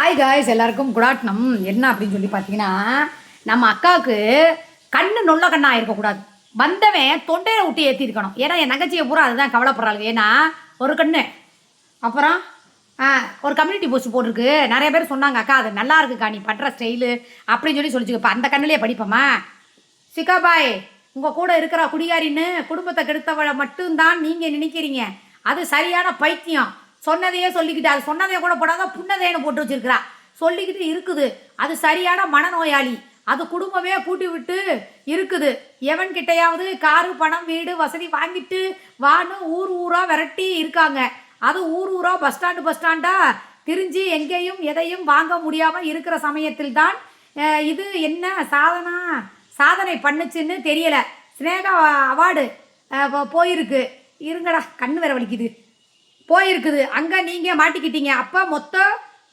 Hi guys, எல்லாருக்கும் good afternoon. என்ன அப்படின்னு சொல்லி பார்த்தீங்கன்னா, நம்ம அக்காவுக்கு கண்ணு நொல்ல கண்ணாக இருக்கக்கூடாது. வந்தவன் தொண்டையை விட்டு ஏற்றிருக்கணும். ஏன்னா என் நகைச்சியை பூரா அதுதான் கவலைப்படுறாள். ஏன்னா ஒரு கண்ணு, அப்புறம் ஒரு கம்யூனிட்டி போஸ்ட் போட்டிருக்கு. நிறைய பேர் சொன்னாங்க, அக்கா அது நல்லா இருக்குக்கா நீ பண்ணுற ஸ்டைலு அப்படின்னு சொல்லி சொல்லிச்சுக்க. இப்போ அந்த கண்ணிலே படிப்போமா? சிக்காபாய், உங்கள் கூட இருக்கிற குடிகாரின்னு குடும்பத்தை கெடுத்தவளை மட்டும்தான் நீங்கள் நினைக்கிறீங்க. அது சரியான பைத்தியம். சொன்னதையே சொல்லிக்கிட்டு, அது சொன்னதையே கூட போடாத புன்னதைன்னு போட்டு வச்சிருக்கிறா. சொல்லிக்கிட்டு இருக்குது. அது சரியான மனநோயாளி. அது குடும்பமே கூட்டி விட்டு இருக்குது. எவன்கிட்டையாவது காரு பணம் வீடு வசதி வாங்கிட்டு வான்னு ஊர் ஊராக விரட்டி இருக்காங்க. அது ஊர் ஊராக பஸ் ஸ்டாண்டாக திரிஞ்சு எங்கேயும் எதையும் வாங்க முடியாமல் இருக்கிற சமயத்தில் தான் இது என்ன சாதனை பண்ணுச்சுன்னு தெரியலை. ஸ்னேகா அவார்டு போயிருக்கு. இருங்கடா, கண்ணு வேற வலிக்குது. போயிருக்குது. அங்கே நீங்கள் மாட்டிக்கிட்டீங்க. அப்போ மொத்த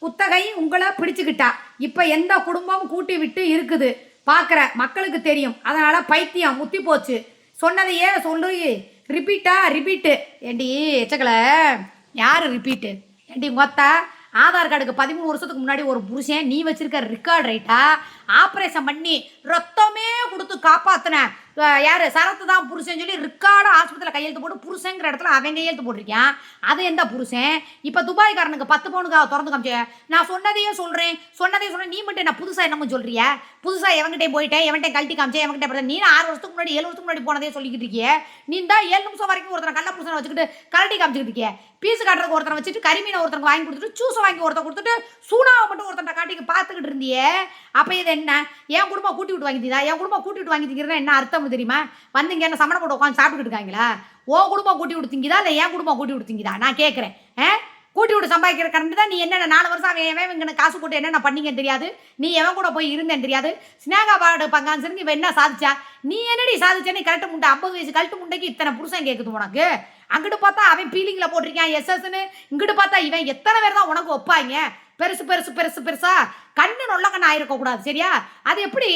குத்தகை உங்களை பிடிச்சிக்கிட்டா. இப்போ எந்த குடும்பம் கூட்டி விட்டு இருக்குது பார்க்குற மக்களுக்கு தெரியும். அதனால் பைத்தியம் முத்தி போச்சு. சொன்னதையே சொல்லி ரிப்பீட்டு. ஏண்டி எச்சக்கலை, யார் ரிப்பீட்டு? ஏண்டி மொத்தா ஆதார் கார்டுக்கு 13 வருஷத்துக்கு முன்னாடி ஒரு புருஷன் நீ வச்சிருக்க ரெக்கார்டு ரைட்டா ஆப்ரேஷன் பண்ணி ரத்தமே கொடுத்து காப்பாற்றின யார்? சரத்து தான் புருஷன் சொல்லி ரெக்கார்டு ஆஸ்பத்திரியில் கையெழுத்து போட்டு புருஷங்கிற இடத்துல அவன் கையெழுத்து போட்டிருக்கான். அது எந்த புருஷன்? இப்போ துபாய்க்காரனுக்கு 10 பவுனுக்காக திறந்து காமிச்சே. நான் சொன்னதையே சொல்கிறேன். நீ மட்டும் என்ன புதுசாக என்னமோ சொல்கிறிய? புதுசாக எவன்கிட்டே போயிட்டேன், எவன்கிட்ட கழட்டி காமிச்சேன், எவன்கிட்ட பார்த்தேன். நீ 6 வருஷத்துக்கு முன்னாடி 7 வருஷத்துக்கு முன்னாடி போனதே சொல்லிக்கிட்டு இருக்கிய. நீ தான் 7 நிமிஷம் வரைக்கும் ஒருத்தனை கள்ள புருஷனை வச்சுக்கிட்டு கழட்டி காமிச்சிக்கிட்டு இருக்கிய. பீஸ் காட்டுறதுக்கு ஒருத்தனை வச்சுட்டு கரிமீனை ஒருத்தருக்கு வாங்கி கொடுத்துட்டு ஜூஸை வாங்கி ஒருத்தர் கொடுத்துட்டு சூனாவை மட்டும் ஒருத்தனை காட்டிக்கு பார்த்துக்கிட்டு இருந்தியே. அப்போ இது என்ன? என் குடும்பம் கூட்டி விட்டு வாங்கிட்டீங்களா? என் குடும்பம் கூட்டி விட்டு வாங்கிட்டீங்கன்னா என்ன அர்த்தம் தெரியுமா? வந்தீங்க என்ன சமணம் போட்டு உட்காந்து சாப்பிட்டுக்கிட்டு இருக்காங்களா? உன் குடும்பம் கூட்டி விடுத்தீங்கதா இல்லை என் குடும்பம் கூட்டி விடுத்தீங்கதா? நான் கேட்குறேன். கூட்டி விட்டு சம்பாதிக்கிற கரண்ட் தான். நீ என்னென்ன 4 வருஷம் அவன் எவன் காசு போட்டு என்னென்ன பண்ணீங்கன்னு தெரியாது. நீ எவன் கூட போய் இருந்தேன்னு தெரியாது. ஸ்னேகா பாடு பங்கான்சருக்கு இவன் என்ன சாதிச்சா? நீ என்னடி சாதிச்சேன்னு கரெக்டு முண்டை 50 வயசு கழட்டு முண்டைக்கு இத்தனை புருஷன் கேட்குது உனக்கு. அங்கிட்டு பார்த்தா அவன் பீலிங்கில் போட்டிருக்கான் எஸ்எஸ்ன்னு. இங்கிட்டு பார்த்தா இவன் எத்தனை பேர் தான் உனக்கு ஒப்பாங்க? பெருசா கண்ணு நொல்ல கண்ணு ஆயிருக்கக்கூடாது. சரியா? அது எப்படி?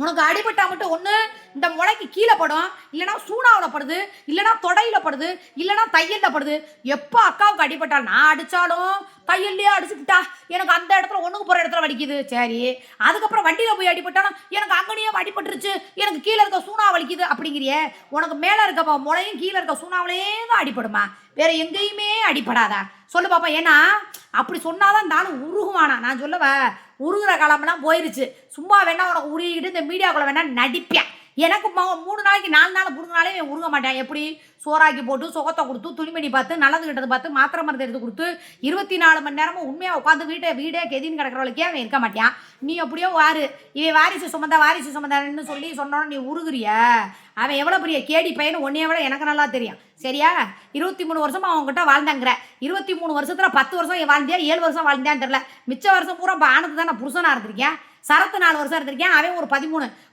உனக்கு அடிபட்டா மட்டும் ஒன்று இந்த முளைக்கு கீழே படும், இல்லைனா சூனாவில் படுது, இல்லைனா தொடையில் படுது, இல்லைனா தையலில் படுது. எப்போ அக்காவுக்கு அடிபட்டால் நான் அடித்தாலும் தையல்லையே அடிச்சுக்கிட்டா எனக்கு அந்த இடத்துல ஒன்றுக்கு போகிற இடத்துல வலிக்குது. சரி, அதுக்கப்புறம் வண்டியில் போய் அடிபட்டாலும் எனக்கு அங்கனையே அடிபட்டுருச்சு, எனக்கு கீழே இருக்க சூனா வலிக்குது அப்படிங்கிறியே. உனக்கு மேலே இருக்க முளையும் கீழே இருக்க சூனாவிலே தான் அடிபடுமா? வேற எங்கேயுமே அடிபடாதா? சொல்லு பாப்பா. ஏன்னா அப்படி சொன்னாதான் நானும் உருகுவானா? நான் சொல்லவ உருகிற காலம்லாம் போயிருச்சு. சும்மா வேணா உனக்கு உருகிட்டு இந்த மீடியாக்குள்ள வேணா நடிப்பேன். எனக்கு 3 நாளைக்கு 4 நாள் புடுங்கினாலே உருக மாட்டேன். எப்படி? சோறாக்கி போட்டு சுகத்தை கொடுத்து துணிமணி பார்த்து நல்லது கிட்டது பார்த்து மாத்திரை மருந்து எடுத்து கொடுத்து 24 மணி நேரமும் உண்மையாக உட்காந்து வீடே கெதின்னு கிடக்கிறவளுக்கே அவன் இருக்க மாட்டான். நீ அப்படியோ இவன் வாரிசு சுமந்தான்னு சொல்லி சொன்னோன்னு நீ உருகுறிய. அவன் எவ்வளோ பெரிய கேடி பையனு ஒன்றைய விட எனக்கு நல்லா தெரியும். சரியா? 23 வருஷமா அவங்ககிட்ட வாழ்ந்தாங்கிற. 23 வருஷத்தில் 10 வருஷம் வாழ்ந்தியா 7 வருஷம் வாழ்ந்தியான்னு தெரியல. மிச்ச வருஷம் பூரா இப்போ ஆனது தான் நான் புருஷனாக இருந்திருக்கேன். சரத்து 4 வருஷம் இருந்திருக்கேன். அவன் ஒரு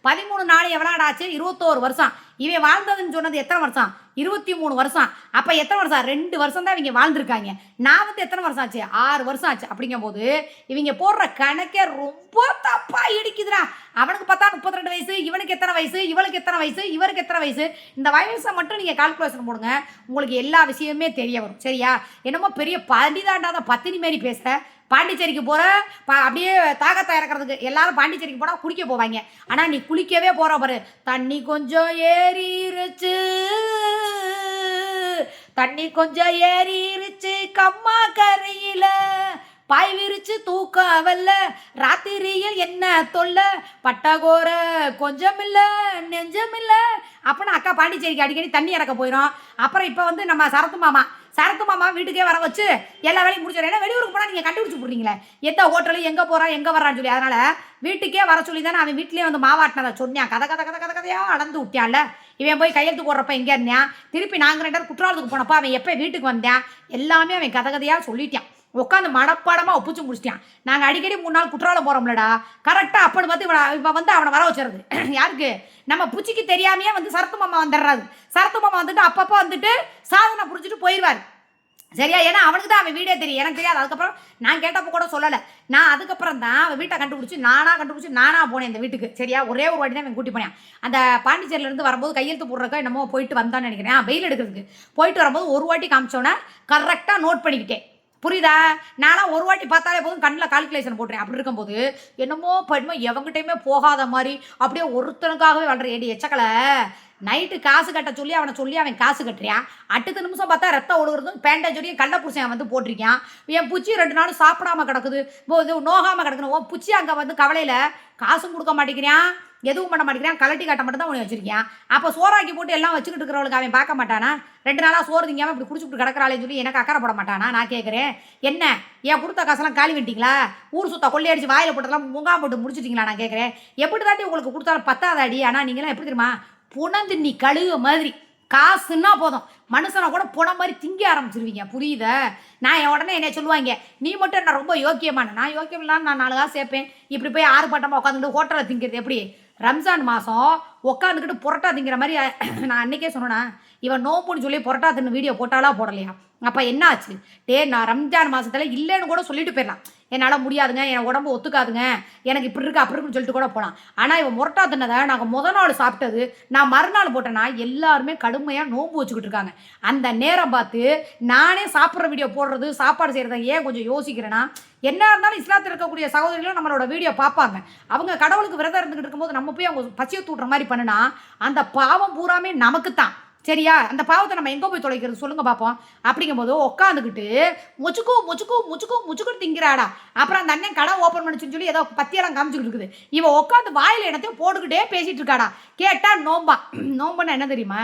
13 நாள் எவ்வளோடாச்சு? 21 வருஷம். இவன் வாழ்ந்ததுன்னு சொன்னது எத்தனை வருஷம்? 23 வருஷம். அப்போ எத்தனை வருஷம்? 2 வருஷம் தான் இவங்க வாழ்ந்துருக்காங்க. நான் வந்து எத்தனை வருஷம் ஆச்சு? 6 வருஷம் ஆச்சு. அப்படிங்கும் போது இவங்க போடுற கணக்கே ரொம்ப தப்பா இடிக்குதுடா. அவனுக்கு பார்த்தா 32 வயசு, இவனுக்கு எத்தனை வயசு, இவளுக்கு எத்தனை வயசு, இவருக்கு எத்தனை வயசு. இந்த வயசை மட்டும் நீங்கள் கால்குலேஷன் போடுங்க, உங்களுக்கு எல்லா விஷயமே தெரிய வரும். சரியா? என்னமோ பெரிய பண்டிதாண்டாத பத்தினி மாரி பேசுகிற. பாண்டிச்சேரிக்கு போகிற அப்படியே தாகத்தை இறக்கிறதுக்கு எல்லாரும் பாண்டிச்சேரிக்கு போனால் குளிக்க போவாங்க. ஆனால் நீ குளிக்கவே போகிற பாரு. தண்ணி கொஞ்சம் ஏறிருச்சு கம்மா கரையில் பாய் விரிச்சு தூக்கம் வரல ராத்திரியில் என்ன தொல்ல பட்டகோர கொஞ்சம் இல்லை நெஞ்சம் இல்லை அப்படின்னு அக்கா பாண்டிச்சேரிக்கு அடிக்கடி தண்ணி இறக்க போயிடும். அப்புறம் இப்போ வந்து நம்ம சரத்து மாமா வீட்டுக்கே வர வச்சு எல்லா வேலையும் முடிச்சிடும். ஏன்னா வெளியூருக்கு போனால் நீங்கள் கண்டுபிடிச்சி போடுறீங்களே எந்த ஹோட்டலு எங்கே போகிறான் எங்கே வர்றான்னு சொல்லி. அதனால் வீட்டுக்கே வர சொல்லி தானே அவன் வீட்லேயே வந்து மாவாட்டினதை சொன்னான். கதையாக அளந்து விட்டான்ல. இவன் போய் கையெழுத்து போடுறப்ப எங்கே இருந்தான்? திருப்பி நாங்கள் 2 பேர் குற்றாலத்துக்கு போனப்போ அவன் எப்போ வீட்டுக்கு வந்தேன் எல்லாமே அவன் கதையாக சொல்லிட்டான். உட்காந்து மனப்பாடமாக ஒப்பிச்சு முடிச்சிட்டான். நாங்கள் அடிக்கடி 3 நாள் குற்றாலம் போகிறோம்லடா. கரெக்டாக அப்பன்னு பார்த்து இப்போ வந்து அவனை வர வச்சுறது. யாருக்கு? நம்ம பூச்சிக்கு தெரியாமையே வந்து சரத்து மாமா வந்துடுறாரு. சரத்து மாமா வந்துட்டு அப்பப்போ வந்துட்டு சாதனை புரிஞ்சுட்டு போயிடுவார். சரியா? ஏன்னா அவனுக்கு தான் அவன் வீடே தெரியும், எனக்கு தெரியாது. அதுக்கப்புறம் நான் கேட்டப்போ கூட சொல்லலை. நான் அதுக்கப்புறம் தான் அவன் வீட்டை கண்டுபிடிச்சி நானாக போனேன் இந்த வீட்டுக்கு. சரியா? ஒரே ஒரு வாட்டி தான் அவன் கூட்டி போனேன். அந்த பாண்டிச்சேரியிலேருந்து வரும்போது கையெழுத்து போடுறக்க என்னமோ போயிட்டு வந்தான்னு நினைக்கிறேன். வெயில் எடுக்கிறதுக்கு போயிட்டு வரும்போது ஒரு வாட்டி காமிச்சோன்னே கரெக்டாக நோட் பண்ணிக்கிட்டேன். புரியுதா? நான்லாம் ஒரு வாட்டி பார்த்தாலே போதும் கண்ணில் கால்குலேஷன் போட்டுறேன். அப்படி இருக்கும்போது என்னமோ பண்ணுமோ எவங்கிட்டையுமே போகாத மாதிரி அப்படியே ஒருத்தனுக்காகவே வாழ்ற ஏடி எச்சக்கலை. நைட்டு காசு கட்ட சொல்லி அவனை சொல்லி அவன் காசு கட்டுறியான். அடுத்த நிமிஷம் பார்த்தா ரத்தம் ஒழுகுறதும் பேண்டேஜோடையும் கள்ள புருஷன் வந்து போட்டிருக்கான். என் பூச்சி 2 நாள் சாப்பிடாம கிடக்குது, இது நோகாமல் கிடக்குது. ஓ பூச்சி அங்கே வந்து கவலையில் காசும் கொடுக்க மாட்டேங்கிறான், எதுவும் பண்ண மாட்டேங்கிறான், கலட்டி காட்ட மட்டும் தான் உனக்கு வச்சிருக்கான். அப்போ சோறாக்கி போட்டு எல்லாம் வச்சுக்கிட்டு இருக்கிறவளுக்கு அவன் பார்க்க மாட்டானா? 2 நாளாக சோறு திங்காமல் இப்படி குடிச்சுட்டு கிடக்கிறாளேன்னு சொல்லி எனக்கு அக்கறை போட மாட்டானா? நான் கேட்குறேன், என்ன ஏன் கொடுத்த காசெல்லாம் காலி பண்ணிட்டீங்களா? ஊர் சுத்தா கொள்ளையடிச்சு வாயில் போட்டதெல்லாம் முங்கா போட்டு முடிச்சிட்டிங்களா? நான் கேட்குறேன். எப்படி தாண்டி உங்களுக்கு கொடுத்தாலும் பத்தாதாடி. ஆனால் நீங்களாம் எப்படி தெரியுமா, புணந்து நீ கழுக மாதிரி காசுன்னா போதும் மனுஷனை கூட புன மாதிரி திங்க ஆரம்பிச்சிருவீங்க. புரியுத? நான் உடனே என்ன சொல்லுவாங்க, நீ மட்டும் என்ன ரொம்ப யோக்கியமான. நான் யோக்கியம் இல்லாமல் நான் 4 காசு சேர்ப்பேன். இப்படி போய் 6 பட்டமாக உட்காந்துட்டு ஹோட்டலில் திங்கிறது எப்படி? ரம்ஜான் மாதம் உட்காந்துக்கிட்டு புரோட்டா திங்கிற மாதிரி நான் அன்றைக்கே சொன்னேன்னா, இவன் நோம்புன்னு சொல்லி புரோட்டா தின்னு வீடியோ போட்டாலா போடலையா? அப்போ என்ன ஆச்சு? நான் ரம்ஜான் மாதத்தில் இல்லைன்னு கூட சொல்லிட்டு போயிடலாம், என்னால் முடியாதுங்க, என் உடம்பு ஒத்துக்காதுங்க, எனக்கு இப்படி இருக்கு அப்படி இருக்குன்னு சொல்லிட்டு கூட போகலாம். ஆனால் இவன் முரட்டா தின்னதை நாங்கள் நாள் சாப்பிட்டது நான் மறுநாள் போட்டேன்னா எல்லாருமே கடுமையாக நோம்பு வச்சுக்கிட்டு இருக்காங்க. அந்த நேரம் பார்த்து நானே சாப்பிட்ற வீடியோ போடுறது, சாப்பாடு செய்கிறத ஏன் கொஞ்சம் யோசிக்கிறேன்னா, என்ன இருந்தாலும் இஸ்லாத்தில் இருக்கக்கூடிய சகோதரிகளும் நம்மளோட வீடியோ பார்ப்பாங்க. அவங்க கடவுளுக்கு விரதம் இருந்துக்கிட்டு இருக்கும்போது நம்ம போய் அவங்க பசியை தூட்டுற மாதிரி பண்ணுனா அந்த பாவம் பூராமே நமக்கு தான். சரியா? அந்த பாவத்தை நம்ம எங்கே போய் தொலைக்கிறது சொல்லுங்க பார்ப்போம். அப்படிங்கும்போது உட்காந்துக்கிட்டு முச்சுக்கும் திங்கிறாடா. அப்புறம் அந்த அண்ணன் கடை ஓப்பன் பண்ணிச்சுன்னு சொல்லி ஏதோ பத்தியெல்லாம் காமிச்சுக்கிட்டு இருக்குது. இவன் உட்காந்து வாயில் இடத்தையும் போட்டுக்கிட்டே பேசிகிட்டு இருக்காடா. கேட்டால் நோம்புன்னா என்ன தெரியுமா?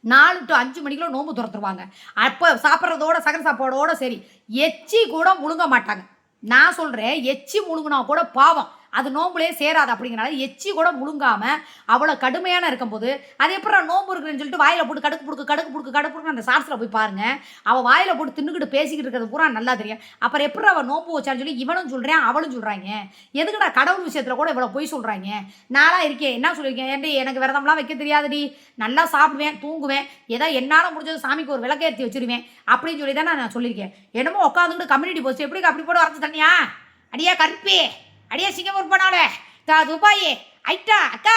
4 to 5 மணிக்குள்ள நோம்பு துரத்துருவாங்க. அப்போ சாப்பிட்றதோட சகர சாப்பாடோட சரி, எச்சி கூட முழுங்க மாட்டாங்க. நான் சொல்கிறேன், எச்சி முழுங்கினா கூட பாவம், அது நோம்புலே சேராது. அப்படிங்கிறனால எச்சி கூட முழுங்காமல் அவ்வளோ கடுமையான இருக்கும்போது அது எப்படி நோம்பு இருக்குன்னு சொல்லிட்டு வாயில் போட்டு கடுக்கு புடுக்கு அந்த ஷார்ட்ஸில் போய் பாருங்கள். அவள் வாயில் போட்டு தின்னுக்கிட்டு பேசிக்கிட்டு இருக்கிறது பூரா நல்லா தெரியும். அப்புறம் எப்படி அவள் நோம்பு வச்சான்னு சொல்லி இவனும் சொல்கிறேன் அவளும் சொல்கிறாங்க. எதுக்குடா கடவுள் விஷயத்தில் கூட இவ்வளோ போய் சொல்கிறாங்க? நானாக இருக்கேன், என்ன சொல்லியிருக்கேன், ஏன்டி எனக்கு விரதம்லாம் வைக்க தெரியாதுடி, நல்லா சாப்பிடுவேன் தூங்குவேன், ஏதோ என்னால் முடிஞ்சது சாமிக்கு ஒரு விளக்கேற்றி வச்சுருவேன் அப்படின்னு சொல்லி தான் நான் சொல்லியிருக்கேன். என்னமோ உட்காந்துக்கிட்டு கம்யூனிட்டி போஸ்ட் எப்படி அப்படி போட வரச்சு தண்ணியா? அடியா கருப்பே, அடியே சிங்கப்பூர் போனாலே துபாயே ஐட்டா அக்கா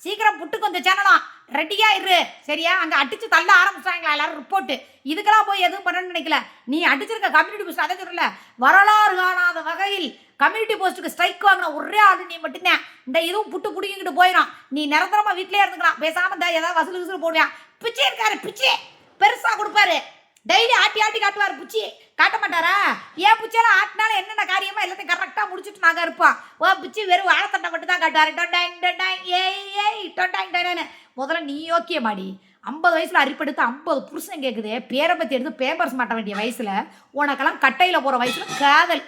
சீக்கிரம் புட்டுக்கு இந்த சேனலும் ரெடியாக இரு. சரியா? அங்கே அடித்து தள்ள ஆரம்பிச்சிட்டாங்களா எல்லாரும் ரிப்போர்ட்டு. இதுக்கெல்லாம் போய் எதுவும் பண்ணணும்னு நினைக்கல. நீ அடிச்சிருக்க கம்யூனிட்டி போஸ்ட் அதை சொல்லல, வரலாறு காணாத வகையில் கம்யூனிட்டி போஸ்ட்டுக்கு ஸ்ட்ரைக் வாங்கின ஒரே ஆள் நீ மட்டும்தான். இந்த இதுவும் புட்டு பிடிங்கிட்டு போயிடும். நீ நிரந்தரமாக வீட்டிலே இருந்துக்கலாம், பேசாமல் இந்த ஏதாவது வசூல் போடுவான். பிச்சை இருக்காரு, பிச்சை பெருசாக கொடுப்பாரு, டெய்லி ஆட்டி காட்டுவார். பூச்சி காட்ட மாட்டாரா? ஏன் பூச்சியெல்லாம் ஆட்டினாலும் என்னென்ன காரியமாக எல்லாத்தையும் கரெக்டாக முடிச்சுட்டு நாங்கள் இருப்போம். ஓ பூச்சி வெறும் வாழைத்தண்டை மட்டும் தான் காட்டுவார். டொண்டாங் முதல்ல நீ யோக்கியமாடி. 50 வயசில் அரிப்படுத்து 50 புருஷன் கேட்குது, பேரை பற்றி எடுத்து பேப்பர்ஸ் மாட்ட வேண்டிய வயசில், உனக்கெல்லாம் கட்டையில் போகிற வயசில் காதல்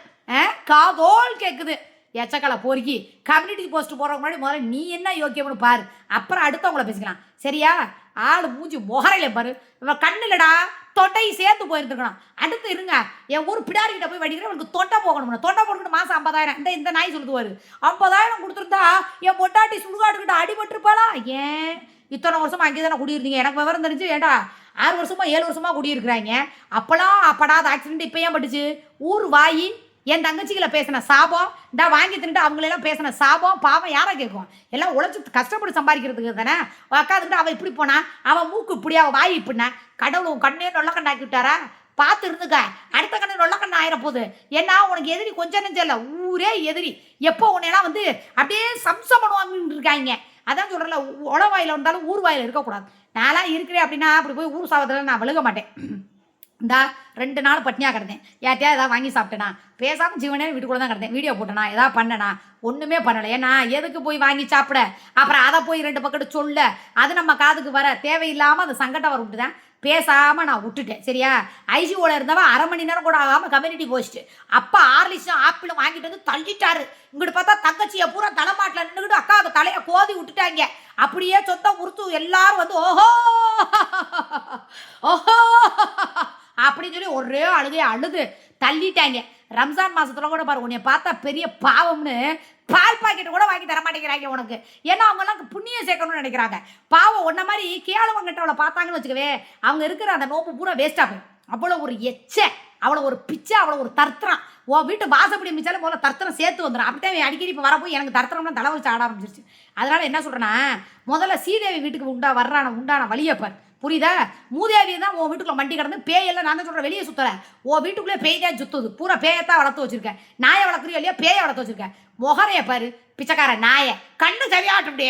காதோல் கேட்குது. எச்சக்கலை போரிக்கி கம்யூனிட்டி போஸ்ட் போகிறதுக்கு முன்னாடி முதல்ல நீ என்ன யோக்கியம்னு பாரு, அப்புறம் அடுத்தவங்கள பேசிக்கலாம். சரியா? ஆள் மூஞ்சி முகரையில பாரு, இவன் கண்ணுலடா தொட்டை சேர்த்து போயிருந்துருக்கணும். அடுத்து இருங்க, என் ஊர் பிடாரிக்கிட்ட போய் வடிக்கிறேன், உனக்கு தொட்டை போகணும். தொட்டை போட்டுக்கிட்டு மாதம் 50,000 இந்த நாய் சொல்லுவார். 50,000 கொடுத்துருந்தா என் பொட்டாட்டி சுடுகாட்டுக்கிட்ட அடிபட்டுருப்பாளா? ஏன் இத்தனை வருஷமா அங்கே தானே குடியிருந்தீங்க? எனக்கு விவரம் தெரிஞ்சு ஏண்டா 6 வருஷமா 7 வருஷமா குடியிருக்கிறாங்க. அப்போலாம் அப்படாத ஆக்சிடென்ட் இப்போ ஏன் பட்டுச்சு? ஊர் வாயி என் தங்கச்சிகளை பேசின சாபம், இந்த வாங்கி தின்ட்டு அவங்களெல்லாம் பேசின சாபம் பாவம் யாரை கேட்கும்? எல்லாம் உழைச்சி கஷ்டப்பட்டு சம்பாதிக்கிறதுக்கு தானே. உக்காந்துக்கிட்டு அவள் இப்படி போனா, அவன் மூக்கு இப்படி, அவள் வாய் இப்படின்னா, கடவுள் கண்ணே நொல்ல கண்ணாக்கி விட்டாரா? பார்த்து இருந்துக்க, அடுத்த கண்ணு நொல்ல கண்ணு ஆயிர போகுது. ஏன்னா உனக்கு எதிரி கொஞ்சம் நெஞ்சம் இல்லை, ஊரே எதிரி. எப்போ உன்னையெல்லாம் வந்து அப்படியே சம்சம் பண்ணுவாங்கன்னு இருக்காங்க. அதான் சொல்கிறல, உளவாயில் வந்தாலும் ஊர் வாயில் இருக்கக்கூடாது. நான்லாம் இருக்கிறேன் அப்படின்னா அப்படி போய் ஊர் சாவத்தில் நான் விழுக மாட்டேன். இந்தா 2 நாள் பட்னியாக கிடந்தேன், யார்ட்டையா ஏதாவது வாங்கி சாப்பிட்டேனா, பேசாமல் ஜீவனே வீட்டுக்குள்ளே தான் கிடந்தேன். வீடியோ போட்டேனா, ஏதாவது பண்ணனா, ஒன்றுமே பண்ணலை. ஏன்னா எதுக்கு போய் வாங்கி சாப்பிட, அப்புறம் அதை போய் 2 பக்கத்து சொல்ல, அது நம்ம காதுக்கு வர தேவையில்லாமல் அந்த சங்கடம் வர விட்டு தான் பேசாமல் நான் விட்டுட்டேன். சரியா? ஐசிஓவில் இருந்தவன் 1/2 மணி நேரம் கூட ஆகாமல் கம்யூனிட்டி போஸ்ட்டு. அப்போ 6 லிட்சம் ஆப்பிளும் வாங்கிட்டு வந்து தள்ளிட்டாரு. இங்கிட்டு பார்த்தா தங்கச்சியை பூரா தலைமாட்டில் நின்றுக்கிட்டு அக்காவுக்கு தலையை கோதி விட்டுட்டாங்க. அப்படியே சொத்தம் உறுத்து எல்லாரும் வந்து ஓஹோ ஓஹோ அப்படின்னு சொல்லி ஒரே அழுது தள்ளிட்டாங்க. ரம்ஜான் மாதத்தில் கூட பாரு, உன்னை பார்த்தா பெரிய பாவம்னு பால் பாக்கெட்டு கூட வாங்கி தர மாட்டேங்கிறாங்க உனக்கு. ஏன்னா அவங்கெல்லாம் புண்ணியம் சேர்க்கணும்னு நினைக்கிறாங்க. பாவம் ஒன்றை மாதிரி கேளவங்கிட்ட அவளை பார்த்தாங்கன்னு வச்சுக்கவே, அவங்க இருக்கிற அந்த நோப்பு பூரா வேஸ்ட்டாக போயிடும். அவ்வளோ ஒரு எச்சை, அவ்வளோ ஒரு பிச்சை, அவ்வளோ ஒரு தர்த்தரம். ஓ வீட்டு வாசப்படி மிச்சாலும் முதல்ல தர்த்தரம் சேர்த்து வந்துடும். அப்படித்தான் அடிக்கடி இப்போ வரப்போ எனக்கு தர்த்தரம்லாம் தலை வச்சு ஆட ஆரம்பிச்சிருச்சு. அதனால் என்ன சொல்கிறேன்னா, முதல்ல சீதேவி வீட்டுக்கு உண்டான வழியை பார். புரியுதா? மூதேவியை தான் உன் வீட்டுக்குள்ள மண்டி கிடந்து பேயெல்லாம் நான் தான் சொல்கிறேன் வெளியே சுற்றலை. உன் வீட்டுக்குள்ளே பேய் தான் சுற்றுது. பூரா பேயத்தான் வளர்த்து வச்சிருக்கேன். நாயை வளர்க்குறியோ இல்லையா, பேயை வளர்த்து வச்சிருக்கேன். முகரைய பாரு பிச்சைக்கார நாயை. கண்ணு சரியாகட்டும்,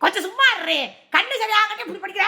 கொஞ்சம் சும்மா இருறே. கண்ணு சரியாகட்டும் இப்படி படிக்கிற.